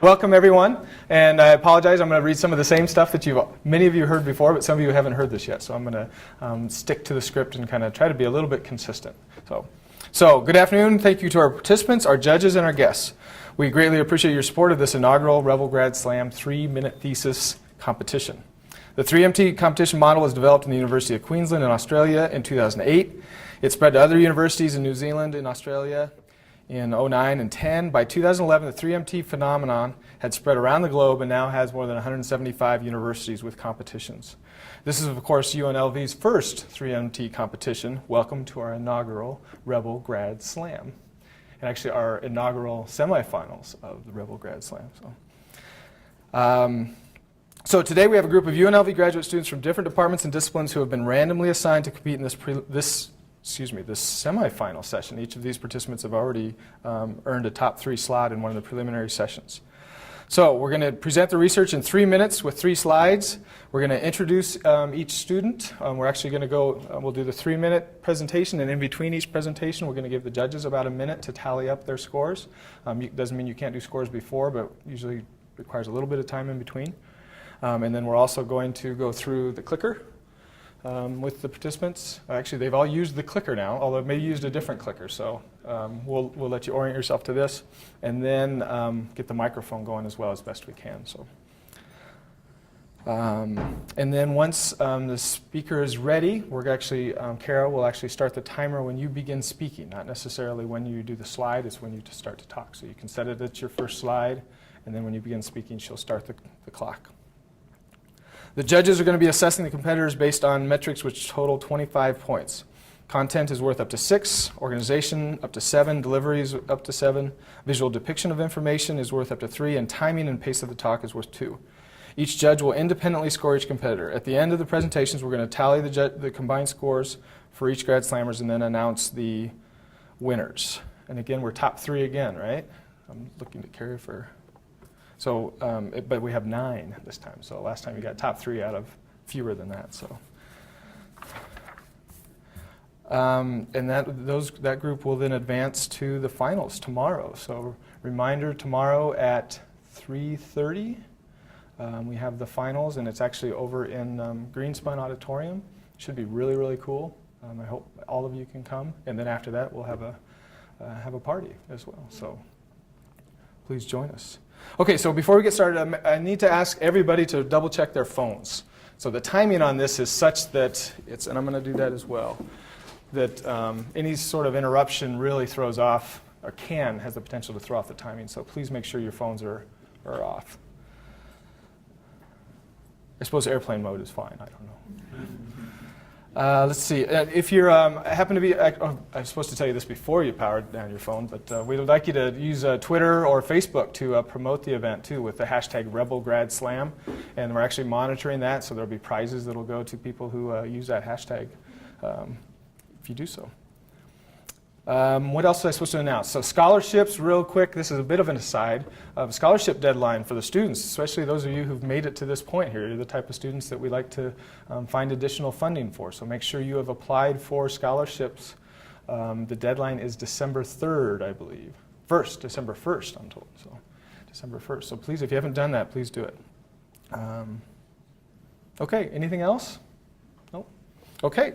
Welcome everyone, and I apologize, I'm going to read some of the same stuff that many of you heard before, but some of you haven't heard this yet, so I'm going to stick to the script and kind of try to be a little bit consistent. So good afternoon, thank you to our participants, our judges, and our guests. We greatly appreciate your support of this inaugural Rebel Grad Slam 3-minute thesis competition. The 3MT competition model was developed in the University of Queensland in Australia in 2008. It spread to other universities in New Zealand and Australia in 2009 and 10. By 2011, the 3MT phenomenon had spread around the globe and now has more than 175 universities with competitions. This is, of course, UNLV's first 3MT competition. Welcome to our inaugural Rebel Grad Slam, and actually our inaugural semifinals of the Rebel Grad Slam. So today we have a group of UNLV graduate students from different departments and disciplines who have been randomly assigned to compete in this semifinal session. Each of these participants have already earned a top 3 slot in one of the preliminary sessions. So we're going to present the research in 3 minutes with 3 slides. We're going to introduce each student. We're actually going to we'll do the 3-minute presentation, and in between each presentation we're going to give the judges about a minute to tally up their scores. Doesn't mean you can't do scores before, but usually requires a little bit of time in between. And then we're also going to go through the clicker with the participants. Actually, they've all used the clicker now, although maybe used a different clicker. So we'll let you orient yourself to this, and then get the microphone going as well as best we can. So, and then once the speaker is ready, we're actually Kara will actually start the timer when you begin speaking, not necessarily when you do the slide. It's when you start to talk. So you can set it at your first slide, and then when you begin speaking, she'll start the clock. The judges are going to be assessing the competitors based on metrics which total 25 points. Content is worth up to 6, organization up to 7, delivery is up to 7, visual depiction of information is worth up to 3, and timing and pace of the talk is worth 2. Each judge will independently score each competitor. At the end of the presentations, we're going to tally the combined scores for each Grad Slammers and then announce the winners. And again, we're top 3 again, right? I'm looking to Carrie for... So, but we have 9 this time. So last time you got top 3 out of fewer than that. So, and that group will then advance to the finals tomorrow. So reminder, tomorrow at 3:30 we have the finals, and it's actually over in Greenspun Auditorium. Should be really, really cool. I hope all of you can come. And then after that, we'll have a party as well. So please join us. Okay, so before we get started, I need to ask everybody to double check their phones. So the timing on this is such that and I'm going to do that as well, that any sort of interruption really throws off, or has the potential to throw off the timing. So please make sure your phones are off. I suppose airplane mode is fine, I don't know. Let's see, if you're happen to be, I was supposed to tell you this before you powered down your phone, but we would like you to use Twitter or Facebook to promote the event too with the hashtag RebelGradSlam, and we're actually monitoring that, so there'll be prizes that'll go to people who use that hashtag if you do so. What else was I supposed to announce? So scholarships, real quick, this is a bit of an aside. Scholarship deadline for the students, especially those of you who've made it to this point here. You're the type of students that we like to find additional funding for. So make sure you have applied for scholarships. The deadline is December 3rd, I believe. December 1st, I'm told. So December 1st. So please, if you haven't done that, please do it. Okay, anything else? No? Okay.